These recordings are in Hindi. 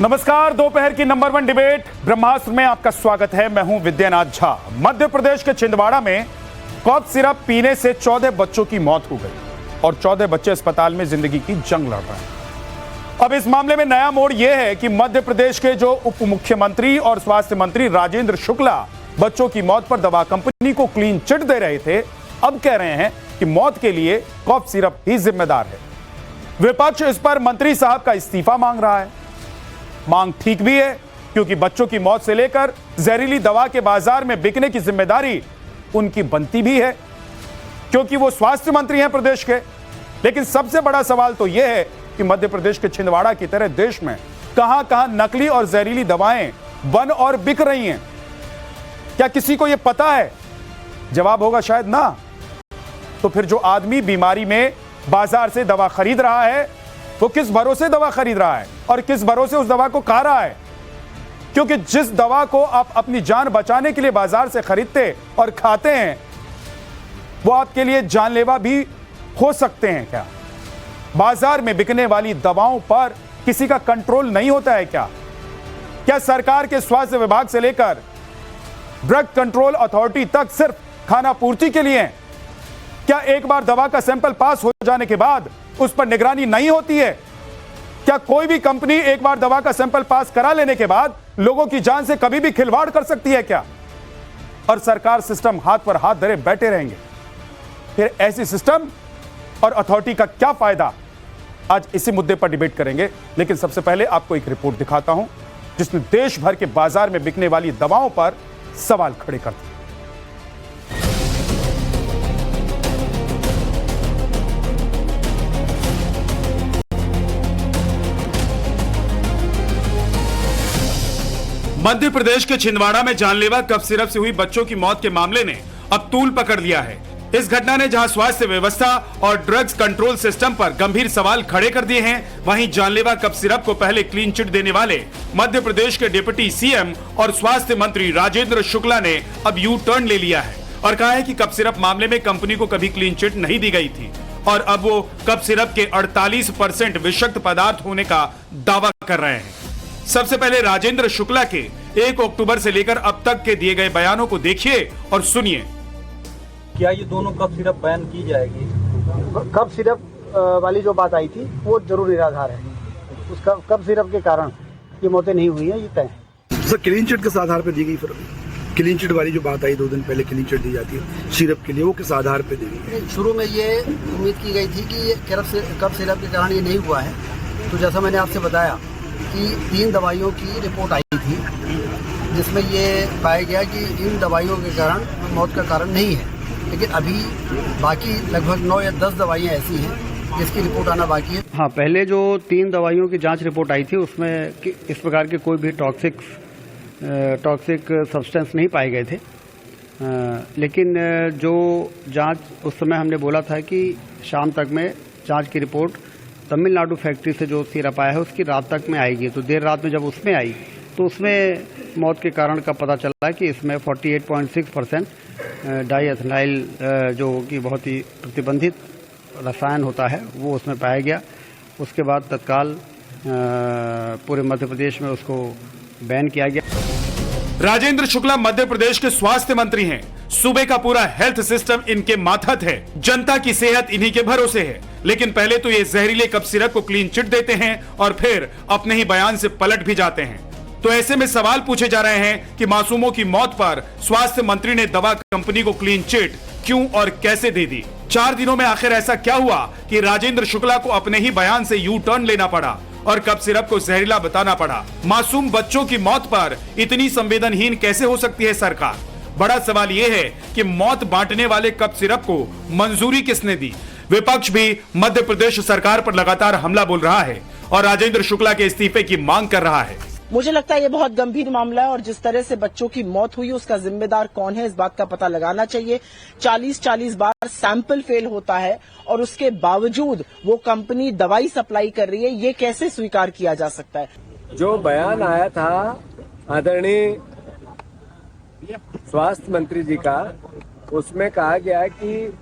नमस्कार, दोपहर की नंबर 1 डिबेट ब्रह्मास्त्र में आपका स्वागत है। मैं हूं विद्यानाथ झा। मध्य प्रदेश के छिंदवाड़ा में कॉफ सिरप पीने से 14 बच्चों की मौत हो गई और 14 बच्चे अस्पताल में जिंदगी की जंग लड़ रहे हैं। अब इस मामले में नया मोड़ यह है कि मध्य प्रदेश के जो उप मुख्यमंत्री और स्वास्थ्य मंत्री राजेंद्र शुक्ला बच्चों की मौत पर दवा कंपनी को क्लीन चिट दे रहे थे, अब कह रहे हैं कि मौत के लिए कॉफ सिरप ही जिम्मेदार है। विपक्ष इस पर मंत्री साहब का इस्तीफा मांग रहा है। मांग ठीक भी है, क्योंकि बच्चों की मौत से लेकर जहरीली दवा के बाजार में बिकने की जिम्मेदारी उनकी बनती भी है, क्योंकि वो स्वास्थ्य मंत्री हैं प्रदेश के। लेकिन सबसे बड़ा सवाल तो यह है कि मध्य प्रदेश के छिंदवाड़ा की तरह देश में कहां-कहां नकली और जहरीली दवाएं बन और बिक रही हैं। क्या किसी को यह पता है? जवाब होगा शायद ना। तो फिर जो आदमी बीमारी में बाजार से दवा खरीद रहा है, वो किस भरोसे दवा खरीद रहा है और किस भरोसे उस दवा को खा रहा है? क्योंकि जिस दवा को आप अपनी जान बचाने के लिए बाजार से खरीदते और खाते हैं, वो आपके लिए जानलेवा भी हो सकते हैं। क्या बाजार में बिकने वाली दवाओं पर किसी का कंट्रोल नहीं होता है? क्या सरकार के स्वास्थ्य विभाग से लेकर ड्रग कंट्रोल अथॉरिटी तक सिर्फ खाना पूर्ति के लिए? क्या एक बार दवा का सैंपल पास हो जाने के बाद उस पर निगरानी नहीं होती है? क्या कोई भी कंपनी एक बार दवा का सैंपल पास करा लेने के बाद लोगों की जान से कभी भी खिलवाड़ कर सकती है क्या? और सरकार सिस्टम हाथ पर हाथ धरे बैठे रहेंगे? फिर ऐसी सिस्टम और अथॉरिटी का क्या फायदा? आज इसी मुद्दे पर डिबेट करेंगे। लेकिन सबसे पहले आपको एक रिपोर्ट दिखाता हूं, जिसमें देश भर के बाजार में बिकने वाली दवाओं पर सवाल खड़े करती है। मध्य प्रदेश के छिंदवाड़ा में जानलेवा कफ सिरप से हुई बच्चों की मौत के मामले ने अब तूल पकड़ लिया है। इस घटना ने जहां स्वास्थ्य व्यवस्था और ड्रग्स कंट्रोल सिस्टम पर गंभीर सवाल खड़े कर दिए हैं, वहीं जानलेवा कफ सिरप को पहले क्लीन चिट देने वाले मध्य प्रदेश के डिप्टी सीएम और स्वास्थ्य मंत्री राजेंद्र शुक्ला ने अब यू टर्न ले लिया है और कहा है कि कफ सिरप मामले में कंपनी को कभी क्लीन चिट नहीं दी गई थी और अब वो कफ सिरप के 48% विषाक्त पदार्थ होने का दावा कर रहे हैं। सबसे पहले राजेंद्र शुक्ला के 1 अक्टूबर से लेकर अब तक के दिए गए बयानों को देखिए और सुनिए। क्या ये दोनों कफ सिरप बैन की जाएगी? कफ सिरप वाली जो बात आई थी वो जरूर निराधार है। उस कफ सिरप के कारण ये मौतें नहीं हुई हैं, ये तय है। सर, क्लीन चिट किस आधार पे दी गई? फिर क्लीन चिट वाली जो बात आई 2 दिन पहले, क्लीन चिट दी जाती है सिरप के लिए, वो किस आधार पे दी गई? शुरू में ये उम्मीद की गई थी कि ये कफ सिरप के कारण ये नहीं हुआ है। तो जैसा मैंने आपसे बताया कि 3 दवाइयों की रिपोर्ट आई थी, जिसमें ये पाया गया कि इन दवाइयों के कारण मौत का कारण नहीं है। लेकिन अभी बाकी लगभग 9 या 10 दवाइयाँ ऐसी हैं जिसकी रिपोर्ट आना बाकी है। हाँ, पहले जो 3 दवाइयों की जांच रिपोर्ट आई थी उसमें इस प्रकार के कोई भी टॉक्सिक सब्सटेंस नहीं पाए गए थे। लेकिन जो जांच उस समय हमने बोला था कि शाम तक में जांच की रिपोर्ट तमिलनाडु फैक्ट्री से जो सिरप आया है उसकी रात तक में आएगी। तो देर रात में जब उसमें आई तो उसमें मौत के कारण का पता चला कि इसमें 48.6% डाईएथेनाइल जो कि बहुत ही प्रतिबंधित रसायन होता है वो उसमें पाया गया। उसके बाद तत्काल पूरे मध्य प्रदेश में उसको बैन किया गया। राजेंद्र शुक्ला मध्य प्रदेश के स्वास्थ्य मंत्री हैं। सूबे का पूरा हेल्थ सिस्टम इनके मातहत है। जनता की सेहत इन्हीं के भरोसे है। लेकिन पहले तो ये जहरीले कफ सिरप को क्लीन चिट देते हैं और फिर अपने ही बयान से पलट भी जाते हैं। तो ऐसे में सवाल पूछे जा रहे हैं कि मासूमों की मौत पर स्वास्थ्य मंत्री ने दवा कंपनी को क्लीन चिट क्यों और कैसे दे दी? 4 दिनों में आखिर ऐसा क्या हुआ कि राजेंद्र शुक्ला को अपने ही बयान से यू टर्न लेना पड़ा और कफ सिरप को जहरीला बताना पड़ा? मासूम बच्चों की मौत पर इतनी संवेदनहीन कैसे हो सकती है सरकार? बड़ा सवाल यह है कि मौत बांटने वाले कफ सिरप को मंजूरी किसने दी? विपक्ष भी मध्य प्रदेश सरकार पर लगातार हमला बोल रहा है और राजेंद्र शुक्ला के इस्तीफे की मांग कर रहा है। मुझे लगता है ये बहुत गंभीर मामला है और जिस तरह से बच्चों की मौत हुई उसका जिम्मेदार कौन है, इस बात का पता लगाना चाहिए। 40-40 बार सैंपल फेल होता है और उसके बावजूद वो कंपनी दवाई सप्लाई कर रही है, ये कैसे स्वीकार किया जा सकता है? जो बयान आया था आदरणीय स्वास्थ्य मंत्री जी का, उसमें कहा गया कि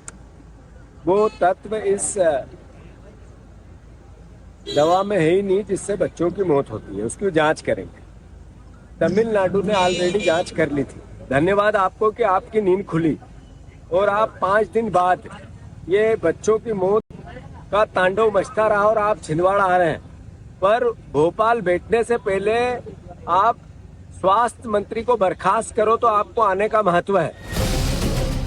वो तत्व इस दवा में है ही नहीं जिससे बच्चों की मौत होती है, उसकी जांच करेंगे। तमिलनाडु ने ऑलरेडी जांच कर ली थी। धन्यवाद आपको कि आपकी नींद खुली और आप 5 दिन बाद ये बच्चों की मौत का तांडव मचता रहा और आप छिंदवाड़ा आ रहे हैं। पर भोपाल बैठने से पहले आप स्वास्थ्य मंत्री को बर्खास्त करो तो आपको आने का महत्व है।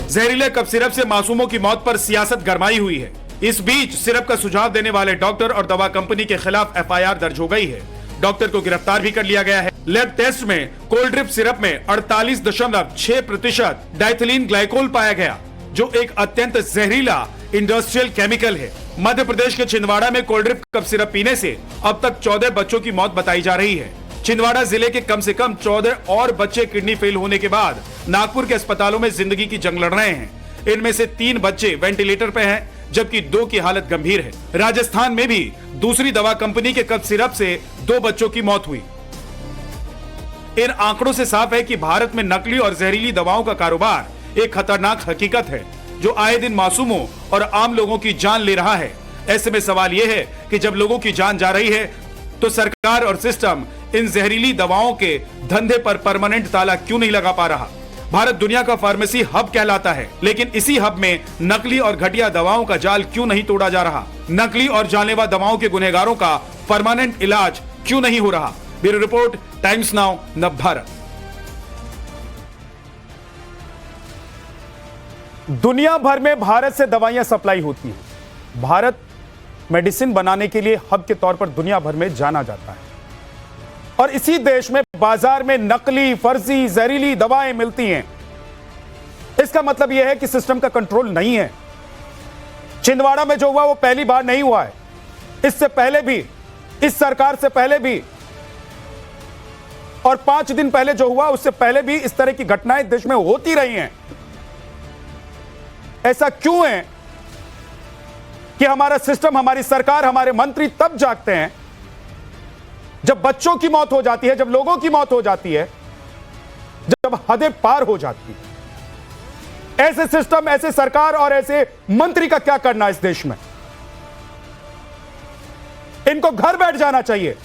जहरीले कफ सिरप से मासूमों की मौत पर सियासत गरमाई हुई है। इस बीच सिरप का सुझाव देने वाले डॉक्टर और दवा कंपनी के खिलाफ एफआईआर दर्ज हो गई है। डॉक्टर को गिरफ्तार भी कर लिया गया है। लैब टेस्ट में कोल्ड ड्रिप सिरप में 48.6% डाइथिलीन ग्लाइकोल पाया गया, जो एक अत्यंत जहरीला इंडस्ट्रियल केमिकल है। मध्य प्रदेश के छिंदवाड़ा में कोल्ड ड्रिप कफ सिरप पीने से अब तक 14 बच्चों की मौत बताई जा रही है। छिंदवाड़ा जिले के कम से कम 14 और बच्चे किडनी फेल होने के बाद नागपुर के अस्पतालों में जिंदगी की जंग लड़ रहे हैं। इनमें से 3 बच्चे वेंटिलेटर पे हैं, जबकि 2 की हालत गंभीर है। राजस्थान में भी दूसरी दवा कंपनी के कफ सिरप से 2 बच्चों की मौत हुई। इन आंकड़ों से साफ है कि भारत में नकली और जहरीली दवाओं का कारोबार एक खतरनाक हकीकत है, जो आए दिन मासूमों और आम लोगों की जान ले रहा है। ऐसे में सवाल यह है कि जब लोगों की जान जा रही है तो सरकार और सिस्टम इन जहरीली दवाओं के धंधे पर परमानेंट ताला क्यों नहीं लगा पा रहा। भारत दुनिया का फार्मेसी हब कहलाता है, लेकिन इसी हब में नकली और घटिया दवाओं का जाल क्यों नहीं तोड़ा जा रहा। नकली और जानलेवा दवाओं के गुनहगारों का परमानेंट इलाज क्यों नहीं हो रहा। Bureau report, times now, Navbharat. दुनिया भर में भारत से दवाइयां सप्लाई होती हैं। भारत मेडिसिन बनाने के लिए हब के तौर पर दुनिया भर में जाना जाता है, और इसी देश में बाजार में नकली, फर्जी, जहरीली दवाएं मिलती हैं। इसका मतलब यह है कि सिस्टम का कंट्रोल नहीं है। छिंदवाड़ा में जो हुआ वो पहली बार नहीं हुआ है। इससे पहले भी, इस सरकार से पहले भी, और 5 दिन पहले जो हुआ उससे पहले भी इस तरह की घटनाएं देश में होती रही हैं। ऐसा क्यों है कि हमारा सिस्टम, हमारी सरकार, हमारे मंत्री तब जागते हैं जब बच्चों की मौत हो जाती है, जब लोगों की मौत हो जाती है, जब हदें पार हो जाती है। ऐसे सिस्टम, ऐसे सरकार और ऐसे मंत्री का क्या करना इस देश में। इनको घर बैठ जाना चाहिए।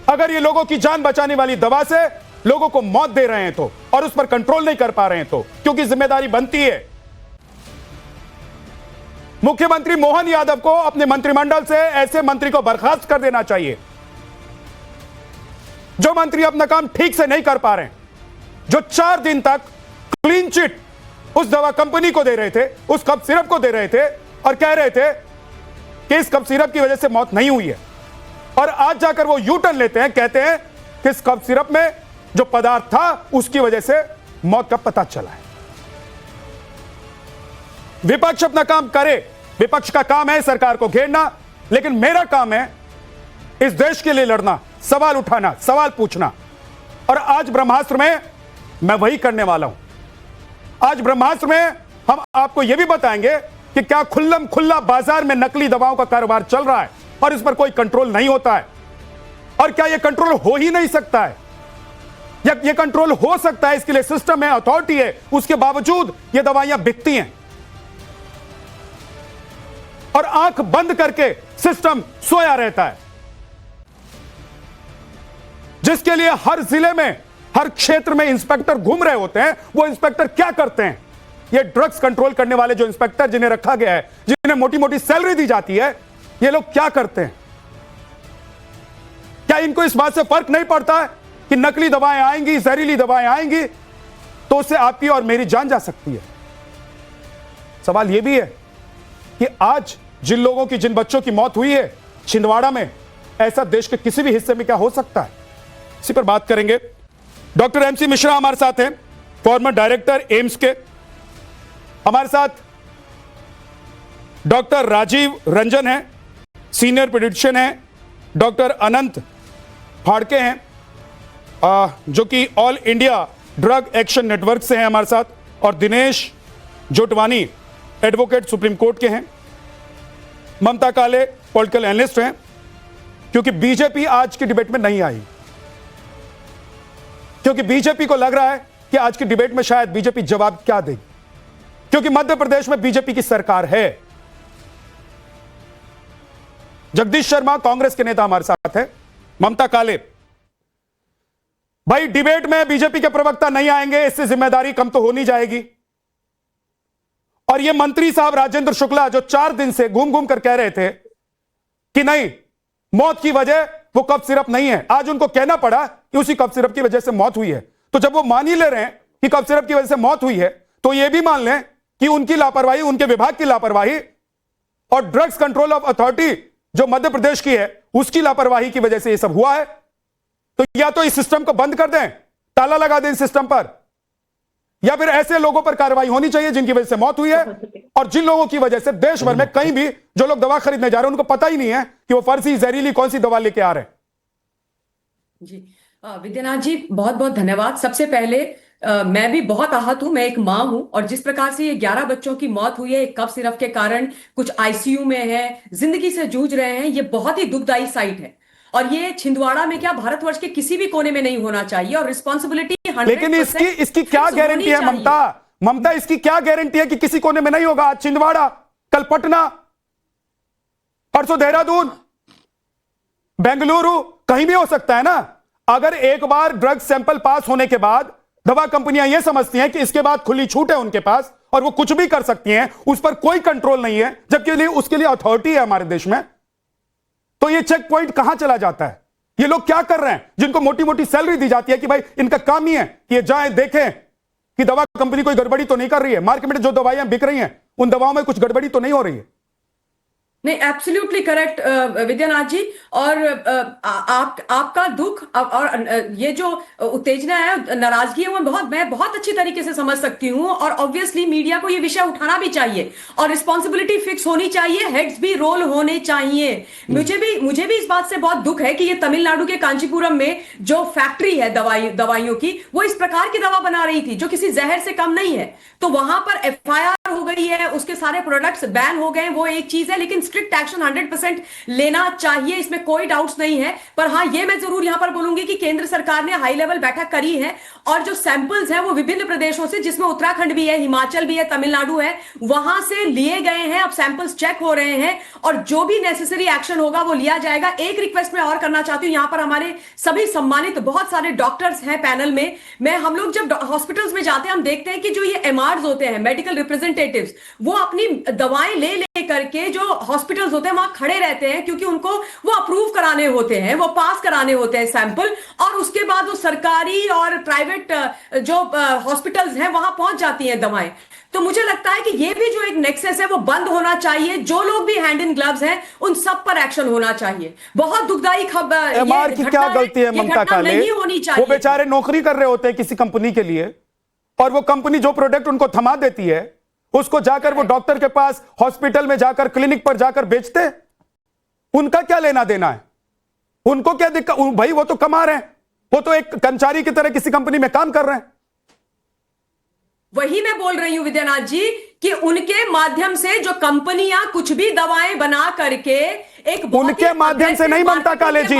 अगर ये लोगों की जान बचाने वाली दवा से लोगों को मौत दे रहे हैं तो, और उस पर कंट्रोल नहीं कर पा रहे हैं तो, क्योंकि जिम्मेदारी बनती है। मुख्यमंत्री मोहन यादव को अपने मंत्रिमंडल से ऐसे मंत्री को बर्खास्त कर देना चाहिए जो मंत्री अपना काम ठीक से नहीं कर पा रहे हैं, जो 4 दिन तक क्लीन चिट उस दवा कंपनी को दे रहे थे, उस कफ सिरप को दे रहे थे, और कह रहे थे कि इस कफ सिरप की वजह से मौत नहीं हुई है। और आज जाकर वो यू टर्न लेते हैं, कहते हैं कि इस कफ सिरप में जो पदार्थ था उसकी वजह से मौत का पता चला है। विपक्ष अपना काम करे, विपक्ष का काम है सरकार को घेरना, लेकिन मेरा काम है इस देश के लिए लड़ना, सवाल उठाना, सवाल पूछना। और आज ब्रह्मास्त्र में मैं वही करने वाला हूं। आज ब्रह्मास्त्र में हम आपको यह भी बताएंगे कि क्या खुल्लम खुल्ला बाजार में नकली दवाओं का कारोबार चल रहा है और इस पर कोई कंट्रोल नहीं होता है, और क्या यह कंट्रोल हो ही नहीं सकता है, या यह कंट्रोल हो सकता है, इसके लिए सिस्टम है, अथॉरिटी है, उसके बावजूद यह दवाइयां बिकती हैं। और आंख बंद करके सिस्टम सोया रहता है, जिसके लिए हर जिले में, हर क्षेत्र में इंस्पेक्टर घूम रहे होते हैं। वो इंस्पेक्टर क्या करते हैं? ये ड्रग्स कंट्रोल करने वाले जो इंस्पेक्टर जिन्हें रखा गया है, जिन्हें मोटी मोटी सैलरी दी जाती है, ये लोग क्या करते हैं? क्या इनको इस बात से फर्क नहीं पड़ता है कि नकली दवाएं आएंगी, जहरीली दवाएं आएंगी तो उससे आपकी और मेरी जान जा सकती है? सवाल यह भी है कि आज जिन लोगों की, जिन बच्चों की मौत हुई है छिंदवाड़ा में, ऐसा देश के किसी भी हिस्से में क्या हो सकता है? इसी पर बात करेंगे। डॉक्टर एमसी मिश्रा हमारे साथ हैं, फॉर्मर डायरेक्टर एम्स के। हमारे साथ डॉक्टर राजीव रंजन हैं, सीनियर पीडियाट्रिशियन हैं। डॉक्टर अनंत फाड़के हैं, जो कि all India drug action network से हैं हमारे साथ, और Dinesh Jotwani advocate supreme court के हैं। ममता काले पॉलिटिकल एनालिस्ट हैं, क्योंकि बीजेपी आज की डिबेट में नहीं आई, क्योंकि बीजेपी को लग रहा है कि आज की डिबेट में शायद बीजेपी जवाब क्या देगी, क्योंकि मध्य प्रदेश में बीजेपी की सरकार है। जगदीश शर्मा कांग्रेस के नेता हमारे साथ है, ममता काले। भाई डिबेट में बीजेपी के प्रवक्ता नहीं आएंगे, इससे जिम्मेदारी कम तो होनी जाएगी। और ये मंत्री साहब राजेंद्र शुक्ला जो 4 दिन से घूम घूम कर कह रहे थे कि नहीं मौत की वजह वो कफ सिरप नहीं है, आज उनको कहना पड़ा कि उसी कफ सिरप की वजह से मौत हुई है। तो जब वो मान ही ले रहे हैं कि कफ सिरप की वजह से मौत हुई है, तो ये भी मान लें कि उनकी लापरवाही, उनके विभाग की लापरवाही और ड्रग्स कंट्रोल ऑफ अथॉरिटी जो मध्य प्रदेश की है उसकी लापरवाही की वजह से ये सब हुआ है। तो या तो इस सिस्टम को बंद कर दें, ताला लगा दें इस सिस्टम पर, या फिर ऐसे लोगों पर कार्रवाई होनी चाहिए जिनकी वजह से मौत हुई है और जिन लोगों की वजह से देश भर में कहीं भी जो लोग दवा खरीदने जा रहे हैं उनको पता ही नहीं है कि वो फर्जी जहरीली कौन सी दवा लेके आ रहे हैं। जी विद्यानाथ जी बहुत बहुत धन्यवाद। सबसे पहले मैं भी बहुत आहत हूं, मैं एक मां हूं और जिस प्रकार से ये 11 बच्चों की मौत हुई है एक कफ सिरप के कारण, कुछ आईसीयू में है, जिंदगी से जूझ रहे हैं, ये बहुत ही दुखदाई साइट है और ये छिंदवाड़ा में क्या भारतवर्ष के किसी भी कोने में नहीं होना चाहिए और रिस्पॉन्सिबिलिटी 100% लेकिन इसकी क्या गारंटी है ममता, इसकी क्या गारंटी है कि किसी कोने में नहीं होगा? आज छिंदवाड़ा, कल पटना, परसों देहरादून, बेंगलुरु, कहीं भी हो सकता है ना। अगर एक बार ड्रग सैंपल पास होने के बाद दवा कंपनियां यह समझती हैं कि इसके बाद खुली छूट है उनके पास और वो कुछ भी कर सकती हैं, उस पर कोई कंट्रोल नहीं है, जबकि उसके लिए अथॉरिटी है हमारे देश में, तो ये चेक पॉइंट कहां चला जाता है? ये लोग क्या कर रहे हैं जिनको मोटी मोटी सैलरी दी जाती है कि भाई इनका काम ही है कि ये जाएं देखें कि दवा कंपनी कोई गड़बड़ी तो नहीं कर रही है, मार्केट में जो दवाइयां बिक रही हैं उन दवाओं में कुछ गड़बड़ी तो नहीं हो रही है। नहीं, एब्सोल्युटली करेक्ट विद्यानाथ जी। और आपका दुख और ये जो उत्तेजना है, नाराजगी है, वो मैं बहुत अच्छी तरीके से समझ सकती हूँ और ऑब्वियसली मीडिया को ये विषय उठाना भी चाहिए और रिस्पॉन्सिबिलिटी फिक्स होनी चाहिए, हेड्स भी रोल होने चाहिए। मुझे भी इस बात से बहुत दुख है कि ये तमिलनाडु के कांचीपुरम में जो फैक्ट्री है दवाइयों की, वो इस प्रकार की दवा बना रही थी जो किसी जहर से कम नहीं है, तो वहां पर एफआईआर हो गई है, उसके सारे प्रोडक्ट्स बैन हो गए, वो एक चीज है, लेकिन स्ट्रिक्ट एक्शन 100% लेना चाहिए, इसमें कोई डाउट्स नहीं है। पर हाँ, ये मैं जरूर यहां पर बोलूंगी कि केंद्र सरकार ने हाई लेवल बैठक करी है और जो सैंपल्स हैं वो विभिन्न प्रदेशों से, जिसमें उत्तराखंड भी है, हिमाचल भी है, तमिलनाडु है, वहां से लिए गए हैं। अब सैंपल्स चेक हो रहे हैं और जो भी नेसेसरी एक्शन होगा वो लिया जाएगा। एक रिक्वेस्ट मैं और करना चाहती हूं, यहां पर हमारे सभी सम्मानित बहुत सारे डॉक्टर्स हैं पैनल में। हम लोग जब हॉस्पिटल्स में जाते हैं हम देखते हैं कि जो ये एमआरस होते हैं, मेडिकल रिप्रेजेंटेटिव्स, वो अपनी दवाएं ले करके जो हॉस्पिटल्स होते हैं वहां खड़े रहते हैं, क्योंकि उनको वो अप्रूव कराने होते हैं, वो पास कराने होते हैं सैंपल, और उसके बाद वो सरकारी और प्राइवेट जो हॉस्पिटल्स हैं वहां पहुंच जाती हैं दवाएं। तो मुझे लगता है कि ये भी जो एक नेक्सस है वो बंद होना चाहिए। जो लोग भी हैंड इन ग्लव्स हैं उन सब पर एक्शन होना चाहिए। बहुत दुखदाई खबर, एमआर की क्या गलती है ममता काले? वो बेचारे नौकरी कर रहे होते हैं किसी कंपनी के लिए और वो कंपनी जो प्रोडक्ट उनको थमा देती है उसको जाकर वो डॉक्टर के पास, हॉस्पिटल में जाकर, क्लिनिक पर जाकर बेचते। उनका क्या लेना देना है? उनको क्या दिक्कत? भाई वो तो कमा रहे हैं, वो तो एक कर्मचारी की तरह किसी कंपनी में काम कर रहे हैं। वही मैं बोल रही हूं विद्यानाथ जी कि उनके माध्यम से जो कंपनियां कुछ भी दवाएं बना करके एक उनके माध्यम से नहीं ममता काले जी,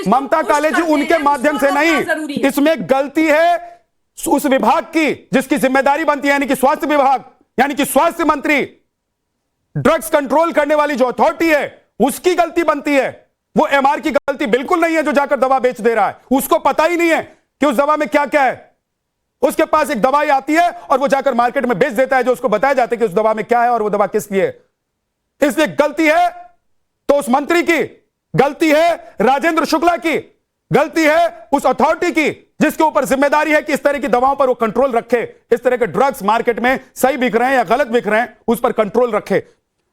ममता काले जी उनके माध्यम से नहीं, इसमें गलती है उस विभाग की जिसकी जिम्मेदारी बनती है, यानी कि स्वास्थ्य विभाग, यानी कि स्वास्थ्य मंत्री, ड्रग्स कंट्रोल करने वाली जो अथॉरिटी है उसकी गलती बनती है। वो एमआर की गलती बिल्कुल नहीं है जो जाकर दवा बेच दे रहा है। उसको पता ही नहीं है कि उस दवा में क्या क्या है। उसके पास एक दवाई आती है और वो जाकर मार्केट में बेच देता है जो उसको बताया जाता है कि उस दवा में क्या है और वो दवा किस लिए है। इसलिए गलती है तो उस मंत्री की, गलती है राजेंद्र शुक्ला की, गलती है उस अथॉरिटी की जिसके ऊपर जिम्मेदारी है कि इस तरह की दवाओं पर वो कंट्रोल रखे। इस तरह के ड्रग्स मार्केट में सही बिक रहे हैं या गलत बिक रहे हैं उस पर कंट्रोल रखे।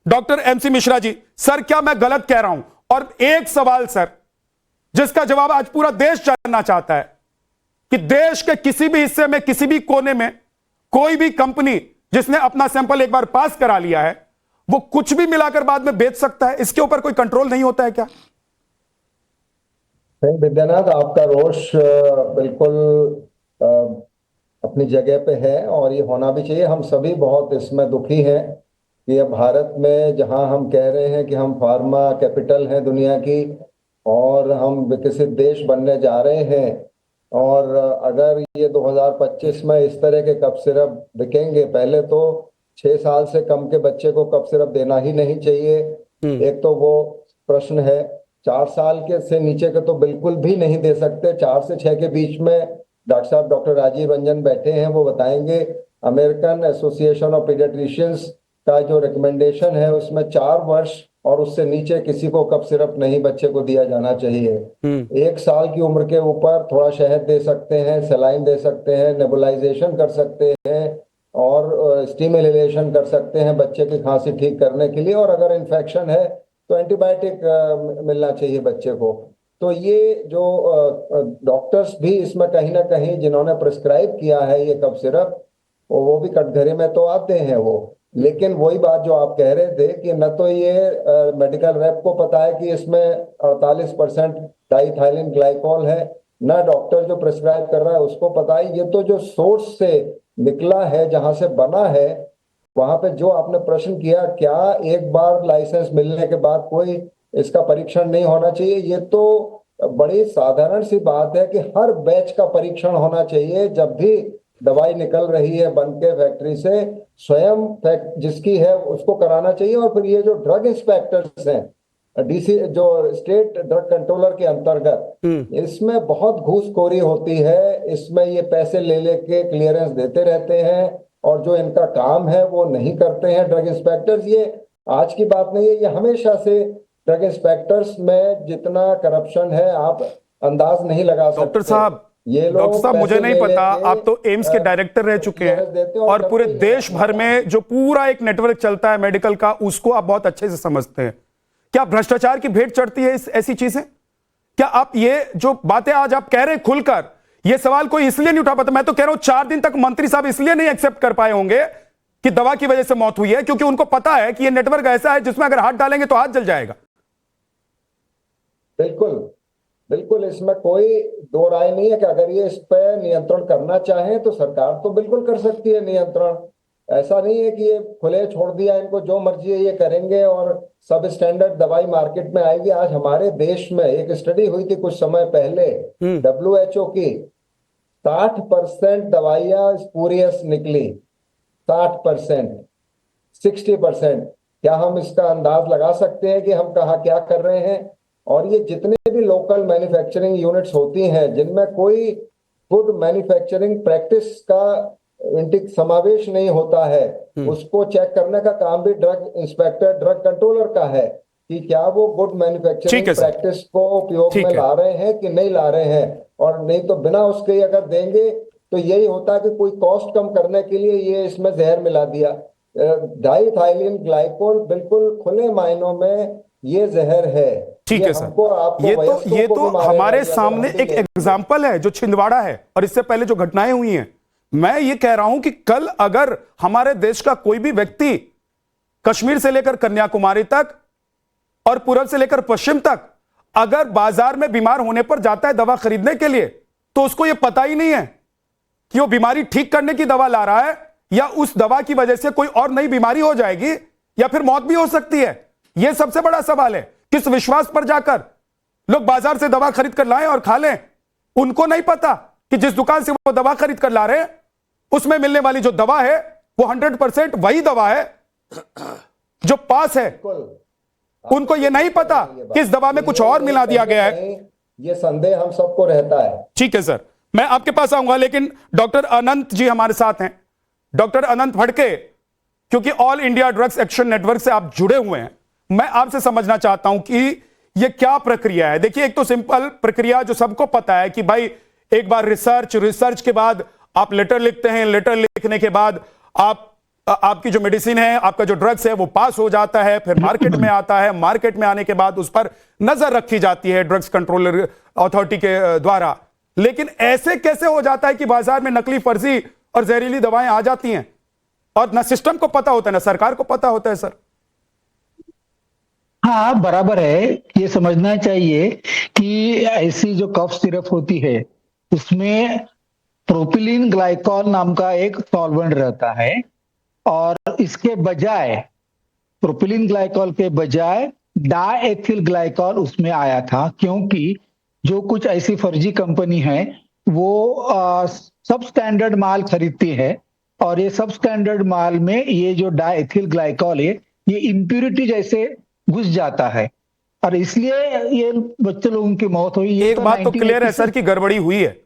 Doctor MC Mishra ji, sir क्या मैं गलत कह रहा हूं? और एक सवाल सर जिसका जवाब आज पूरा देश जानना चाहता है कि देश के किसी भी हिस्से में, किसी भी कोने में कोई भी कंपनी जिसने अपना सैंपल एक बार पास करा लिया है वो कुछ भी मिलाकर बाद में बेच सकता है? इसके ऊपर कोई कंट्रोल नहीं होता है क्या? नहीं विद्यानाथ, आपका रोष बिल्कुल अपनी जगह पे है और ये होना भी चाहिए। हम सभी बहुत इसमें दुखी हैं कि अब भारत में जहां हम कह रहे हैं कि हम फार्मा कैपिटल हैं दुनिया की और हम विकसित देश बनने जा रहे हैं, और अगर ये 2025 में इस तरह के कफ सिरप बिकेंगे, पहले तो 6 साल से कम के बच्चे को कफ सिरप देना ही नहीं चाहिए। एक तो वो प्रश्न है। 4 साल के से नीचे के तो बिल्कुल भी नहीं दे सकते। 4 से 6 के बीच में डॉक्टर साहब डॉक्टर राजीव रंजन बैठे हैं, वो बताएंगे। अमेरिकन एसोसिएशन ऑफ पीडियाट्रिशियंस का जो रिकमेंडेशन है उसमें 4 वर्ष और उससे नीचे किसी को कफ सिरप नहीं बच्चे को दिया जाना चाहिए। 1 साल की उम्र के ऊपर थोड़ा शहद दे सकते हैं, सलाइन दे सकते हैं, नेबुलाइजेशन कर सकते हैं और स्टीम इनहेलेशन कर सकते हैं बच्चे की खांसी ठीक करने के लिए। और अगर इन्फेक्शन है तो एंटीबायोटिक मिलना चाहिए बच्चे को। तो ये जो डॉक्टर्स भी इसमें कहीं ना कहीं जिन्होंने प्रिस्क्राइब किया है ये कफ सिरप, वो भी कटघरे में तो आते हैं वो। लेकिन वही बात जो आप कह रहे थे कि न तो ये मेडिकल रेप को पता है कि इसमें 48% डाइथाइलिन ग्लाइकॉल है, न डॉक्टर जो प्रिस्क्राइब कर रहा है उसको पता है। ये तो जो सोर्स से निकला है, जहां से बना है, वहां पे जो आपने प्रश्न किया, क्या एक बार लाइसेंस मिलने के बाद कोई इसका परीक्षण नहीं होना चाहिए? ये तो बड़ी साधारण सी बात है कि हर बैच का परीक्षण होना चाहिए। जब भी दवाई निकल रही है बन के फैक्ट्री से, स्वयं जिसकी है उसको कराना चाहिए। और फिर ये जो ड्रग इंस्पेक्टर्स हैं, डीसी जो स्टेट ड्रग कंट्रोलर के अंतर्गत, इसमें बहुत घूसखोरी होती है। इसमें ये पैसे ले लेके क्लियरेंस देते रहते हैं और जो इनका काम है वो नहीं करते हैं ड्रग इंस्पेक्टर्स। ये आज की बात नहीं है, ये हमेशा से ड्रग इंस्पेक्टर्स में जितना करप्शन है आप अंदाज नहीं लगा सकते। डॉक्टर साहब, मुझे नहीं पता, आप तो एम्स के डायरेक्टर रह चुके हैं और पूरे देश भर में जो पूरा एक नेटवर्क चलता है मेडिकल का, उसको आप बहुत अच्छे से समझते हैं। क्या भ्रष्टाचार की भेंट चढ़ती है ऐसी चीजें? क्या आप ये जो बातें आज आप कह रहे हैं खुलकर, ये सवाल कोई इसलिए नहीं उठा पाता? मैं तो कह रहा हूं 4 दिन तक मंत्री साहब इसलिए नहीं एक्सेप्ट कर पाए होंगे कि दवा की वजह से मौत हुई है, क्योंकि उनको पता है कि ये नेटवर्क ऐसा है जिसमें अगर हाथ डालेंगे तो हाथ जल जाएगा। बिल्कुल बिल्कुल, इसमें कोई दो राय नहीं है कि अगर ये इस पर नियंत्रण करना चाहे तो सरकार तो बिल्कुल कर सकती है नियंत्रण। ऐसा नहीं है कि ये खुले छोड़ दिया, इनको जो मर्जी है ये करेंगे और सब स्टैंडर्ड दवाई मार्केट में आएगी। आज हमारे देश में एक स्टडी हुई थी कुछ समय पहले WHO की, 60% दवाइयां स्पूरियस निकली, 60%, 60%। क्या हम इसका अंदाज लगा सकते हैं कि हम कहाँ क्या कर रहे हैं? और ये जितने भी लोकल मैन्युफैक्चरिंग यूनिट्स होती हैं जिनमें कोई गुड मैन्युफैक्चरिंग प्रैक्टिस का समावेश नहीं होता है, उसको चेक करने का काम भी ड्रग इंस्पेक्टर, ड्रग कंट्रोलर का है कि क्या वो गुड मैन्युफैक्चरिंग प्रैक्टिस को उपयोग में ला रहे हैं कि नहीं ला रहे हैं। और नहीं तो बिना उसके अगर देंगे तो यही होता है कि कोई कॉस्ट कम करने के लिए ये इसमें जहर मिला दिया। डाइथाइलिन ग्लाइकोल बिल्कुल खुले मायनों में ये जहर है। ठीक है सर, ये तो हमारे सामने एक एग्जाम्पल है जो छिंदवाड़ा है, और इससे पहले जो घटनाएं हुई हैं। मैं ये कह रहा हूं कि कल अगर हमारे देश का कोई भी व्यक्ति कश्मीर से लेकर कन्याकुमारी तक और पूर्व से लेकर पश्चिम तक अगर बाजार में बीमार होने पर जाता है दवा खरीदने के लिए, तो उसको यह पता ही नहीं है कि वो बीमारी ठीक करने की दवा ला रहा है या उस दवा की वजह से कोई और नई बीमारी हो जाएगी या फिर मौत भी हो सकती है। यह सबसे बड़ा सवाल है, किस विश्वास पर जाकर लोग बाजार से दवा खरीद कर लाएं और खा लें। उनको नहीं पता कि जिस दुकान से वो दवा खरीद कर ला रहे हैं उसमें मिलने वाली जो दवा है वो 100% वही दवा है जो पास है। उनको ये नहीं पता कि इस दवा में कुछ और मिला दिया गया है। ये संदेह हम सबको रहता है। ठीक है सर, मैं आपके पास आऊंगा, लेकिन डॉक्टर अनंत जी हमारे साथ हैं। डॉक्टर अनंत फड़के, क्योंकि all India drugs action network से आप जुड़े हुए हैं, मैं आपसे समझना चाहता हूं कि यह क्या प्रक्रिया है। देखिए, एक तो सिंपल प्रक्रिया जो सबको पता है कि भाई एक बार रिसर्च के बाद आप लेटर लिखते हैं, लेटर लिखने के बाद आपकी जो मेडिसिन है, आपका जो ड्रग्स है वो पास हो जाता है, फिर मार्केट में आता है, मार्केट में आने के बाद उस पर नजर रखी जाती है ड्रग्स कंट्रोलर अथॉरिटी के द्वारा। लेकिन ऐसे कैसे हो जाता है कि बाजार में नकली, फर्जी और जहरीली दवाएं आ जाती हैं और ना सिस्टम को पता होता है ना सरकार को पता होता है? सर हाँ, बराबर है। ये समझना चाहिए कि ऐसी जो कफ सिरप होती है उसमें प्रोपिलीन ग्लाइकॉल नाम का एक सॉल्वेंट रहता है और इसके बजाय, प्रोपिलीन ग्लाइकॉल के बजाय डाएथिल ग्लाइकॉल उसमें आया था, क्योंकि जो कुछ ऐसी फर्जी कंपनी है वो सब स्टैंडर्ड माल खरीदती है और ये सब स्टैंडर्ड माल में ये जो डाएथिल ग्लाइकॉल है ये इम्प्यूरिटी जैसे घुस जाता है। और इसलिए ये बच्चे लोगों की मौत हुई। एक बात तो क्लियर है सर कि गड़बड़ी हुई है।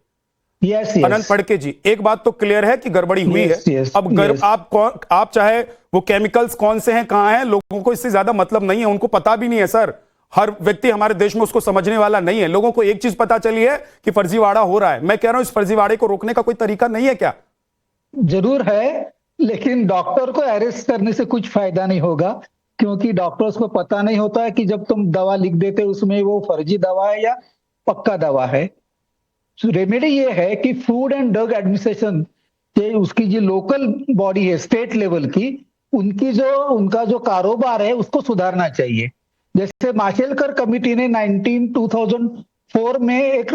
यस अनंत फड़के जी, एक बात तो क्लियर है कि गड़बड़ी हुई है। अब आप चाहे वो केमिकल्स कौन से हैं, कहां हैं, लोगों को इससे ज्यादा मतलब नहीं है, उनको पता भी नहीं है सर। हर व्यक्ति हमारे देश में उसको समझने वाला नहीं है। लोगों को एक चीज पता चली है कि फर्जीवाड़ा हो रहा है। मैं कह रहा हूं इस फर्जीवाड़े को रोकने का कोई तरीका नहीं है क्या? जरूर है, लेकिन डॉक्टर को अरेस्ट करने से कुछ फायदा नहीं होगा, क्योंकि डॉक्टर्स को पता नहीं होता है कि जब तुम दवा लिख देते उसमें वो फर्जी दवा है या पक्का दवा है। रेमेडी ये है कि फूड एंड ड्रग एडमिनिस्ट्रेशन के उसकी जो लोकल बॉडी है स्टेट लेवल की, उनका जो कारोबार है उसको सुधारना चाहिए। जैसे माशेलकर कमिटी ने 2004 में एक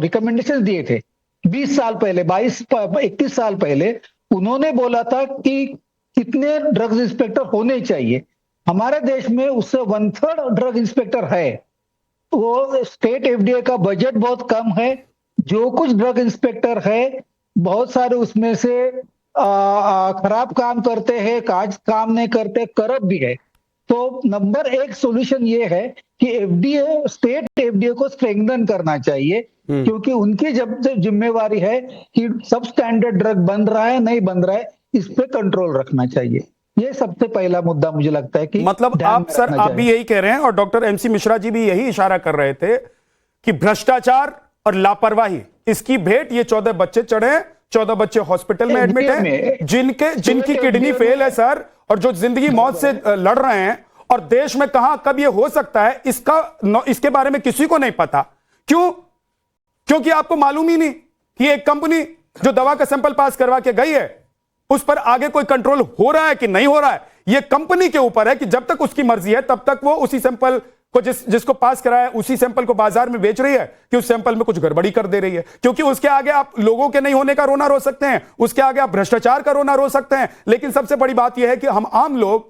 रिकमेंडेशन दिए थे, 20 साल पहले, 21 साल पहले उन्होंने बोला था कि कितने ड्रग्स इंस्पेक्टर होने चाहिए। हमारे देश में उससे 1/3 ड्रग इंस्पेक्टर है। वो स्टेट एफडीए का बजट बहुत कम है। जो कुछ ड्रग इंस्पेक्टर है बहुत सारे उसमें से खराब काम करते हैं, काम नहीं करते, करप्ट भी है। तो नंबर 1 सॉल्यूशन ये है कि एफडीए, स्टेट एफडीए को स्ट्रेंथन करना चाहिए, क्योंकि उनकी जब जिम्मेवारी है कि सब स्टैंडर्ड ड्रग बन रहा है नहीं बन रहा है, इस पे कंट्रोल रखना चाहिए। ये सबसे पहला मुद्दा मुझे लगता है कि मतलब आप भी यही कह रहे हैं और डॉक्टर एमसी मिश्रा जी भी यही इशारा कर रहे थे कि भ्रष्टाचार और लापरवाही, इसकी भेंट ये 14 बच्चे चढ़े। 14 बच्चे हॉस्पिटल में एडमिट हैं, जिनकी किडनी फेल है सर, और जो जिंदगी मौत से लड़ रहे हैं। और देश में कहां कब ये हो सकता है इसके बारे में किसी को नहीं पता। क्यों? क्योंकि आपको मालूम ही नहीं कि एक कंपनी जो दवा का सैंपल पास करवा के गई है उस पर आगे कोई कंट्रोल हो रहा है कि नहीं हो रहा है। यह कंपनी के ऊपर है कि जब तक उसकी मर्जी है तब तक वो उसी सैंपल को जिसको पास कराया उसी सैंपल को बाजार में बेच रही है कि उस सैंपल में कुछ गड़बड़ी कर दे रही है। क्योंकि उसके आगे आप लोगों के नहीं होने का रोना रो सकते हैं, उसके आगे आप भ्रष्टाचार का रोना रो सकते हैं, लेकिन सबसे बड़ी बात यह है कि हम आम लोग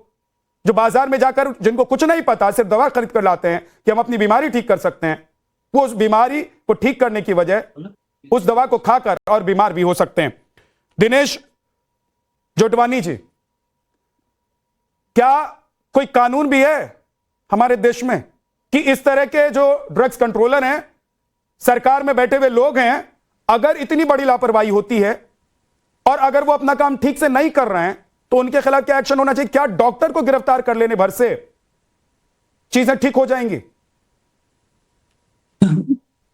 जो बाजार में जाकर, जिनको कुछ नहीं पता, सिर्फ दवा खरीद कर लाते हैं कि हम अपनी बीमारी ठीक कर सकते हैं, वो उस बीमारी को ठीक करने की वजह उस दवा को खाकर और बीमार भी हो सकते हैं। दिनेश जोटवानी जी, क्या कोई कानून भी है हमारे देश में कि इस तरह के जो ड्रग्स कंट्रोलर हैं, सरकार में बैठे हुए लोग हैं, अगर इतनी बड़ी लापरवाही होती है और अगर वो अपना काम ठीक से नहीं कर रहे हैं तो उनके खिलाफ क्या एक्शन होना चाहिए? क्या डॉक्टर को गिरफ्तार कर लेने भर से चीजें ठीक हो जाएंगी?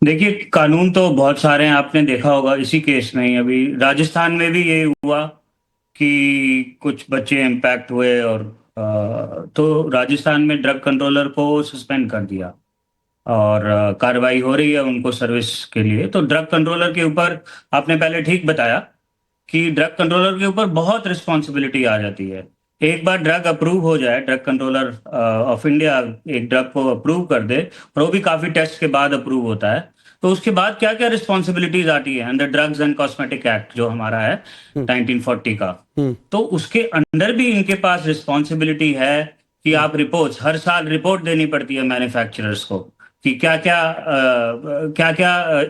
देखिए, कानून तो बहुत सारे हैं, आपने देखा होगा। इसी केस में ही अभी राजस्थान में भी ये हुआ कि कुछ बच्चे इम्पैक्ट हुए और तो राजस्थान में ड्रग कंट्रोलर को सस्पेंड कर दिया और कार्रवाई हो रही है उनको सर्विस के लिए। तो ड्रग कंट्रोलर के ऊपर आपने पहले ठीक बताया कि ड्रग कंट्रोलर के ऊपर बहुत रिस्पॉन्सिबिलिटी आ जाती है। एक बार ड्रग अप्रूव हो जाए, ड्रग कंट्रोलर ऑफ इंडिया एक ड्रग को अप्रूव कर दे, और वो भी काफी टेस्ट के बाद अप्रूव होता है, तो उसके बाद क्या क्या रिस्पॉन्सिबिलिटीज आती है under drugs and cosmetic act जो हमारा है 1940 का। तो उसके अंदर भी इनके पास रिस्पॉन्सिबिलिटी है कि आप रिपोर्ट्स, हर साल रिपोर्ट देनी पड़ती है मैन्युफैक्चरर्स को कि क्या क्या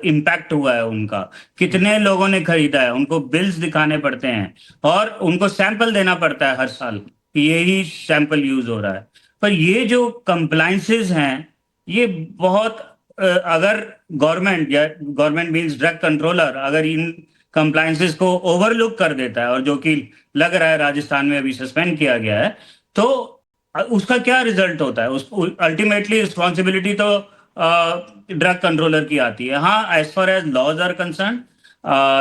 इम्पैक्ट हुआ है उनका, कितने लोगों ने खरीदा है, उनको बिल्स दिखाने पड़ते हैं और उनको सैंपल देना पड़ता है हर साल कि यही सैंपल यूज हो रहा है। पर ये जो कंप्लायंसेस हैं ये बहुत अगर गवर्नमेंट मींस ड्रग कंट्रोलर अगर इन कंप्लायंसेस को ओवरलुक कर देता है, और जो कि लग रहा है राजस्थान में अभी सस्पेंड किया गया है, तो उसका क्या रिजल्ट होता है? उस अल्टीमेटली रिस्पॉन्सिबिलिटी तो ड्रग कंट्रोलर की आती है। हाँ, as far as laws are concern,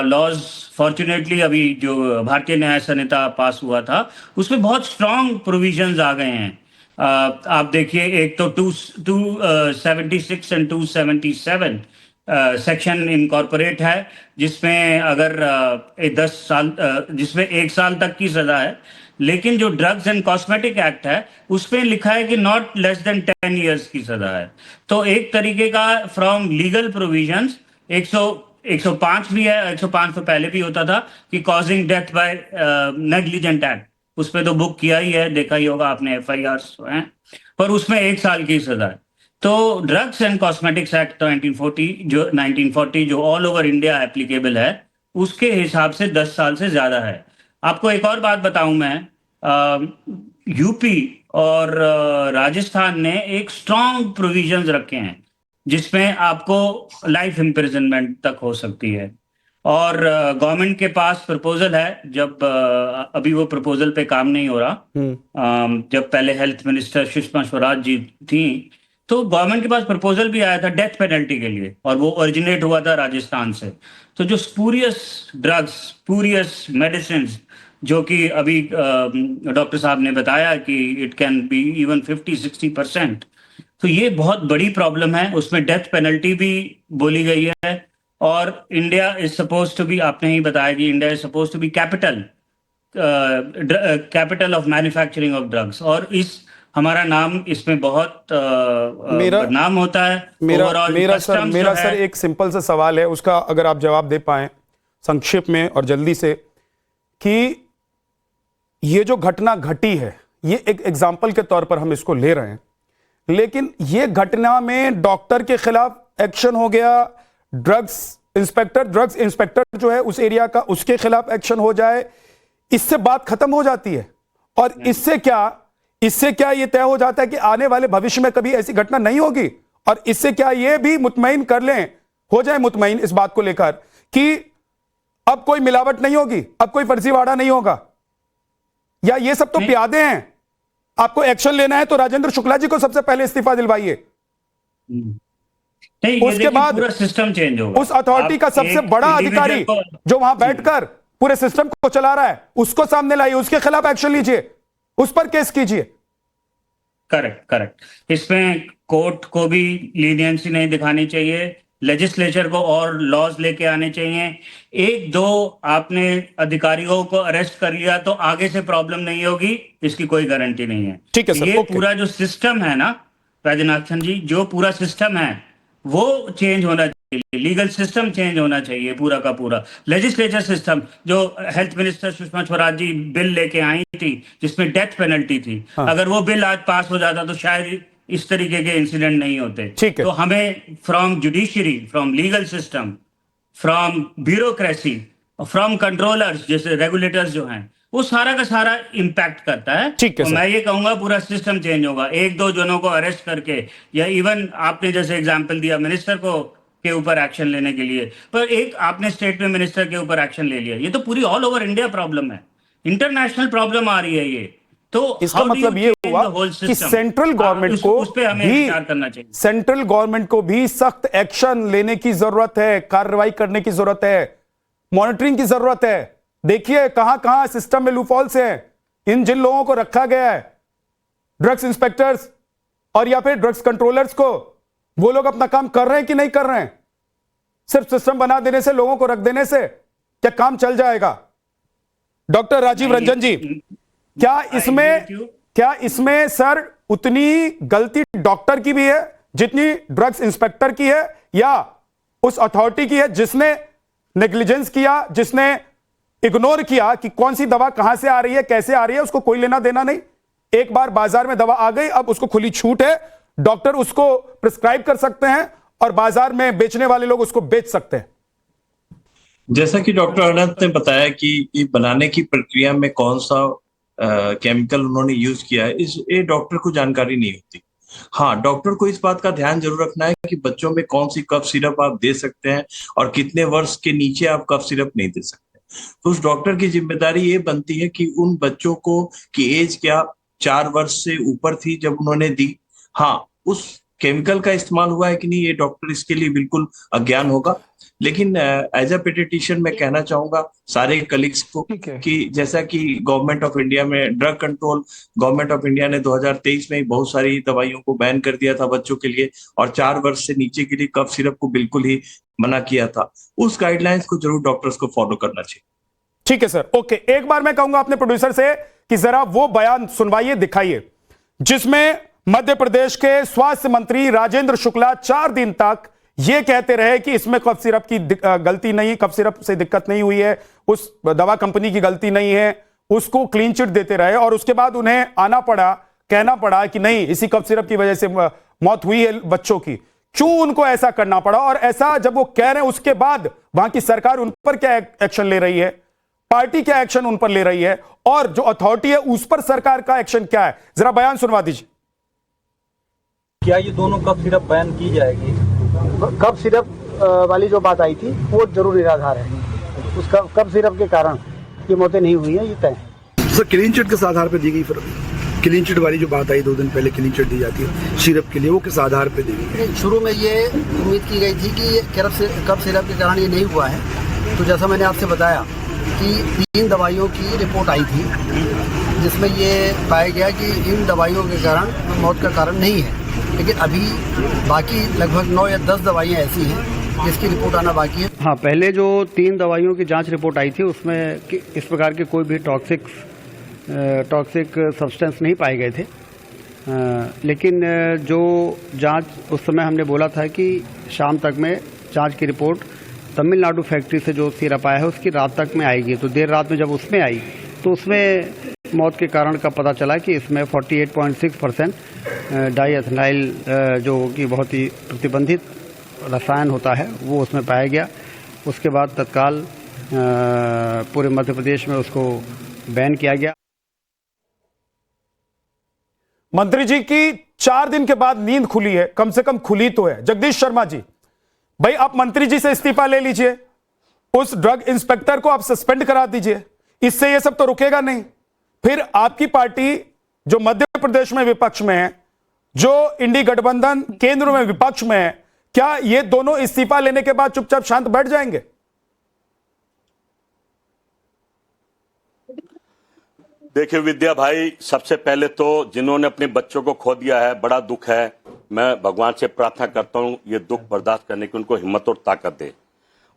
laws fortunately अभी जो भारतीय न्याय संहिता पास हुआ था उसमें बहुत स्ट्रॉन्ग प्रोविजंस आ गए हैं। आप देखिए, एक तो 276 एंड 277 सेक्शन इनकॉर्पोरेट है, जिसमें अगर 10 साल जिसमें 1 साल तक की सजा है, लेकिन जो ड्रग्स एंड कॉस्मेटिक एक्ट है उसमें लिखा है कि नॉट लेस देन 10 इयर्स की सजा है। तो एक तरीके का फ्रॉम लीगल प्रोविजंस 105 भी है, 105 तो पहले भी होता था कि causing death by negligent act, उस पर तो बुक किया ही है, देखा ही होगा आपने, FIRs हैं, पर उसमें 1 साल की सजा है। तो ड्रग्स एंड कॉस्मेटिक्स एक्ट 1940 जो ऑल ओवर इंडिया एप्लीकेबल है, उसके हिसाब से 10 साल से ज्यादा है। आपको एक और बात बताऊं मैं, यूपी और राजस्थान ने एक स्ट्रॉन्ग प्रोविजंस रखे हैं जिसमें आपको लाइफ इम्प्रिजनमेंट तक हो सकती है। और गवर्नमेंट के पास प्रपोजल है, जब अभी वो प्रपोजल पे काम नहीं हो रहा। जब पहले हेल्थ मिनिस्टर सुषमा स्वराज जी थी तो गवर्नमेंट के पास प्रपोजल भी आया था डेथ पेनल्टी के लिए, और वो ओरिजिनेट हुआ था राजस्थान से। तो जो स्पूरियस ड्रग्स, स्पूरियस मेडिसिन, जो कि अभी डॉक्टर साहब ने बताया कि इट कैन बी इवन 50-60%, तो ये बहुत बड़ी प्रॉब्लम है। उसमें डेथ पेनल्टी भी बोली गई है। और India is suppose to be, आपने ही बताया कि India is suppose to be capital of manufacturing of drugs, और इस हमारा नाम इसमें बहुत नाम होता है। मेरा सर एक सिंपल सा सवाल है, उसका अगर आप जवाब दे पाएं संक्षेप में और जल्दी से, कि ये जो घटना घटी है, ये एक एग्जाम्पल के तौर पर हम इसको ले रहे हैं, लेकिन ये घटना में डॉक्टर के खिलाफ एक्शन हो गया, ड्रग्स इंस्पेक्टर जो है उस एरिया का, उसके खिलाफ एक्शन हो जाए, इससे बात खत्म हो जाती है। और इससे क्या ये तय हो जाता है कि आने वाले भविष्य में कभी ऐसी घटना नहीं होगी। और इससे क्या ये भी मुतमईन कर लें, हो जाए मुतमईन इस बात को लेकर कि अब कोई मिलावट नहीं होगी, अब कोई फर्जीवाड़ा नहीं होगा। या ये सब तो प्यादे हैं, आपको एक्शन लेना है तो राजेंद्र शुक्ला जी को सबसे पहले इस्तीफा दिलवाइए, उसके बाद पूरा सिस्टम चेंज होगा। उस अथॉरिटी का सबसे बड़ा अधिकारी जो वहां बैठकर पूरे सिस्टम को चला रहा है उसको सामने लाइए, उसके खिलाफ एक्शन लीजिए, उस पर केस कीजिए। करेक्ट। इसमें कोर्ट को भी लीनियंसी नहीं दिखानी चाहिए, लेजिस्लेचर को और लॉज लेके आने चाहिए। एक दो आपने अधिकारियों को अरेस्ट कर लिया तो आगे से प्रॉब्लम नहीं होगी, इसकी कोई गारंटी नहीं है। ठीक है सर, ये पूरा जो सिस्टम है ना राजनाथन जी, जो पूरा सिस्टम है वो चेंज होना चाहिए, लीगल सिस्टम चेंज होना चाहिए पूरा का पूरा। लेजिस्लेचर सिस्टम, जो health minister Sushma Swaraj ji bill लेके आई थी जिसमें डेथ पेनल्टी थी, अगर वो बिल आज पास हो जाता तो शायद इस तरीके के इंसिडेंट नहीं होते। तो हमें from judiciary, from legal system, from bureaucracy, from controllers जैसे रेगुलेटर्स जो हैं, वो सारा का सारा इम्पैक्ट करता है। तो मैं ये कहूंगा पूरा सिस्टम चेंज होगा। एक दो जनों को अरेस्ट करके, या इवन आपने जैसे एग्जांपल दिया मिनिस्टर को के ऊपर एक्शन लेने के लिए, पर एक आपने स्टेट में मिनिस्टर के ऊपर एक्शन ले लिया, ये तो पूरी ऑल ओवर इंडिया प्रॉब्लम है, इंटरनेशनल प्रॉब्लम आ रही है ये। तो इसका मतलब ये हुआ कि सेंट्रल गवर्नमेंट को उस पे हमें विचार करना चाहिए। सेंट्रल गवर्नमेंट को भी सख्त एक्शन लेने की जरूरत है, कार्रवाई करने की जरूरत है, मॉनिटरिंग की जरूरत है। देखिए कहां कहां सिस्टम में लूपहोल्स हैं। जिन लोगों को रखा गया है, ड्रग्स इंस्पेक्टर्स और या फिर ड्रग्स कंट्रोलर्स को, वो लोग अपना काम कर रहे हैं कि नहीं कर रहे हैं? सिर्फ सिस्टम बना देने से, लोगों को रख देने से क्या काम चल जाएगा? डॉक्टर राजीव रंजन जी, क्या इसमें सर उतनी गलती डॉक्टर की भी है जितनी ड्रग्स इंस्पेक्टर की है, या उस अथॉरिटी की है जिसने नेग्लिजेंस किया, जिसने इग्नोर किया कि कौन सी दवा कहां से आ रही है, कैसे आ रही है, उसको कोई लेना देना नहीं। एक बार बाजार में दवा आ गई, अब उसको खुली छूट है, डॉक्टर उसको प्रिस्क्राइब कर सकते हैं और बाजार में बेचने वाले लोग उसको बेच सकते हैं। जैसा कि डॉक्टर अनंत ने बताया कि ये बनाने की प्रक्रिया में कौन सा केमिकल उन्होंने यूज किया है, ये डॉक्टर को जानकारी नहीं होती। हाँ, डॉक्टर को इस बात का ध्यान जरूर रखना है कि बच्चों में कौन सी कफ सिरप आप दे सकते हैं और कितने वर्ष के नीचे आप कफ सिरप नहीं दे सकते। तो उस डॉक्टर की जिम्मेदारी ये बनती है कि उन बच्चों को की एज क्या 4 वर्ष से ऊपर थी जब उन्होंने दी, हाँ उस केमिकल का इस्तेमाल हुआ है कि नहीं, ये डॉक्टर इसके लिए बिल्कुल अज्ञान होगा। लेकिन एज अ पेडिट्रिशियन मैं कहना चाहूंगा सारे कलीग्स को कि जैसा कि गवर्नमेंट ऑफ इंडिया में drug control, government of India ने 2023 में बहुत सारी दवाइयों को बैन कर दिया था बच्चों के लिए, और 4 वर्ष से नीचे के लिए कफ सिरप को बिल्कुल ही मना किया था। उस गाइडलाइंस को जरूर डॉक्टर्स को फॉलो करना चाहिए। ठीक है सर, ओके। एक बार मैं कहूंगा अपने प्रोड्यूसर से कि जरा वो बयान सुनवाइए, दिखाइए, जिसमें मध्य प्रदेश के स्वास्थ्य मंत्री राजेंद्र शुक्ला 4 दिन तक ये कहते रहे कि इसमें कफ सिरप की गलती नहीं, कफ सिरप से दिक्कत नहीं हुई है, उस दवा कंपनी की गलती नहीं है, उसको क्लीन चिट देते रहे, और उसके बाद उन्हें आना पड़ा, कहना पड़ा कि नहीं इसी कफ सिरप की वजह से मौत हुई है बच्चों की। क्यों उनको ऐसा करना पड़ा? और ऐसा जब वो कह रहे हैं उसके बाद वहां की सरकार उन पर क्या एक्शन ले रही है? पार्टी क्या एक्शन उन पर ले रही है और जो अथॉरिटी है उस पर सरकार का एक्शन क्या है, जरा बयान सुनवा दीजिए। क्या ये दोनों कफ सिरप बैन की जाएगी? कप सिरप वाली जो बात आई थी वो जरूर निराधार है। उस कप सिरप के कारण ये मौतें नहीं हुई है, ये तय है। सर क्लीन चिट किस आधार पर दी गई? फिर क्लीन चिट वाली जो बात आई 2 दिन पहले क्लीन चिट दी जाती है सिरप के लिए, वो किस आधार पर दी गई? शुरू में ये उम्मीद की गई थी कि कप सिरप के कारण ये नहीं हुआ है। तो जैसा मैंने आपसे बताया कि 3 दवाइयों की रिपोर्ट आई थी जिसमें ये पाया गया कि इन दवाइयों के कारण मौत का कारण नहीं है। लेकिन अभी बाकी लगभग 9 या 10 दवाइयाँ ऐसी हैं जिसकी रिपोर्ट आना बाकी है। हाँ, पहले जो 3 दवाइयों की जांच रिपोर्ट आई थी उसमें इस प्रकार के कोई भी टॉक्सिक सब्सटेंस नहीं पाए गए थे। लेकिन जो जांच उस समय हमने बोला था कि शाम तक में जांच की रिपोर्ट तमिलनाडु फैक्ट्री से जो सिरप आया है उसकी रात तक में आएगी। तो देर रात में जब उसमें आई तो उसमें मौत के कारण का पता चला कि इसमें 48.6% डाईएथेनाइल जो कि बहुत ही प्रतिबंधित रसायन होता है वो उसमें पाया गया। उसके बाद तत्काल पूरे मध्य प्रदेश में उसको बैन किया गया। मंत्री जी की 4 दिन के बाद नींद खुली है, कम से कम खुली तो है। जगदीश शर्मा जी, भाई आप मंत्री जी से इस्तीफा ले लीजिए, उस ड्रग इंस्पेक्टर को आप सस्पेंड करा दीजिए, इससे ये सब तो रुकेगा नहीं। फिर आपकी पार्टी जो मध्य प्रदेश में विपक्ष में है, जो इंडी गठबंधन केंद्र में विपक्ष में है, क्या ये दोनों इस्तीफा लेने के बाद चुपचाप शांत बैठ जाएंगे? देखिए विद्या भाई, सबसे पहले तो जिन्होंने अपने बच्चों को खो दिया है, बड़ा दुख है। मैं भगवान से प्रार्थना करता हूं ये दुख बर्दाश्त करने की उनको हिम्मत और ताकत दे।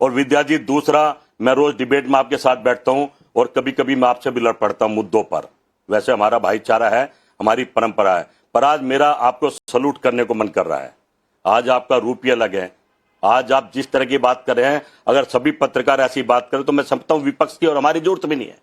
और विद्या जी, दूसरा, मैं रोज डिबेट में आपके साथ बैठता हूं और कभी कभी मैं आपसे भी लड़ पड़ता हूं मुद्दों पर। वैसे हमारा भाईचारा है, हमारी परंपरा है, पर आज मेरा आपको सलूट करने को मन कर रहा है। आज आपका रूप ही अलग है। आज आप जिस तरह की बात कर रहे हैं, अगर सभी पत्रकार ऐसी बात करें तो मैं समझता हूं विपक्ष की और हमारी जरूरत भी नहीं है।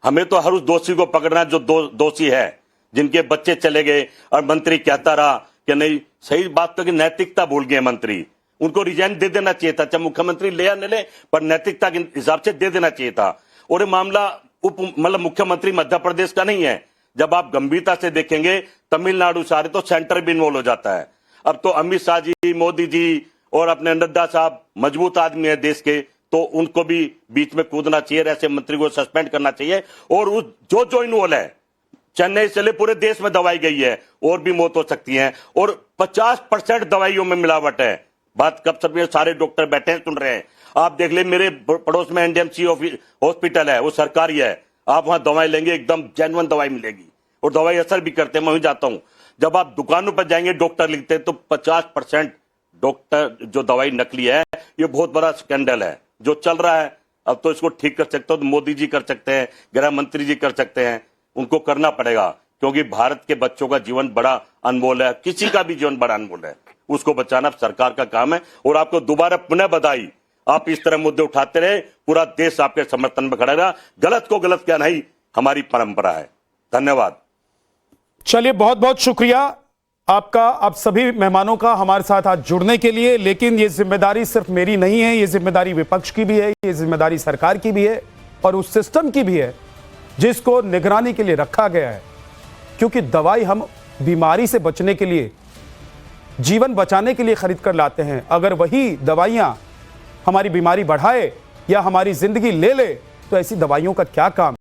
हमें तो हर उस दोषी को पकड़ना है जो दोषी है, जिनके बच्चे चले गए और मंत्री कहता रहा कि नहीं। सही बात तो कि नैतिकता भूल गए मंत्री, उनको रिजाइन दे देना चाहिए था, चाहे मुख्यमंत्री ले या न ले, पर नैतिकता के हिसाब से दे देना चाहिए था। और ये मामला मुख्यमंत्री मध्य प्रदेश का नहीं है। जब आप गंभीरता से देखेंगे, तमिलनाडु सारे तो सेंटर भी इन्वॉल्व हो जाता है। अब तो अमित शाह जी, मोदी जी और अपने नड्डा साहब मजबूत आदमी है देश के, तो उनको भी बीच में कूदना चाहिए, ऐसे मंत्री को सस्पेंड करना चाहिए। और उस जो इन्वॉल्व है, चेन्नई से ले पूरे देश में दवाई गई है, और भी मौत हो सकती है। और 50% दवाइयों में मिलावट है। बात कब सब सारे डॉक्टर बैठे हैं सुन रहे हैं। आप देख ले, मेरे पड़ोस में एनडीएमसी हॉस्पिटल है, वो सरकारी है। आप वहां दवाई लेंगे, एकदम जेन्युइन दवाई मिलेगी और दवाई असर भी करते हैं। मैं वहीं जाता हूं। जब आप दुकानों पर जाएंगे, डॉक्टर लिखते हैं तो 50% डॉक्टर जो दवाई नकली है। ये बहुत बड़ा स्कैंडल है जो चल रहा है। अब तो इसको ठीक कर सकते हो तो मोदी जी कर सकते हैं, गृह मंत्री जी कर सकते हैं, उनको करना पड़ेगा। क्योंकि भारत के बच्चों का जीवन बड़ा अनमोल है, किसी का भी जीवन बड़ा अनमोल है, उसको बचाना सरकार का काम है। और आपको दोबारा पुनः बधाई, आप इस तरह मुद्दे उठाते रहे, पूरा देश आपके समर्थन में खड़ा रहा। गलत को गलत क्या नहीं, हमारी परंपरा है। धन्यवाद। चलिए, बहुत बहुत शुक्रिया आपका, आप सभी मेहमानों का हमारे साथ आज जुड़ने के लिए। लेकिन ये जिम्मेदारी सिर्फ मेरी नहीं है, ये जिम्मेदारी विपक्ष की भी है, ये जिम्मेदारी सरकार की भी है और उस सिस्टम की भी है जिसको निगरानी के लिए रखा गया है। क्योंकि दवाई हम बीमारी से बचने के लिए, जीवन बचाने के लिए खरीद कर लाते हैं। अगर वही दवाइयां हमारी बीमारी बढ़ाए या हमारी जिंदगी ले ले तो ऐसी दवाइयों का क्या काम।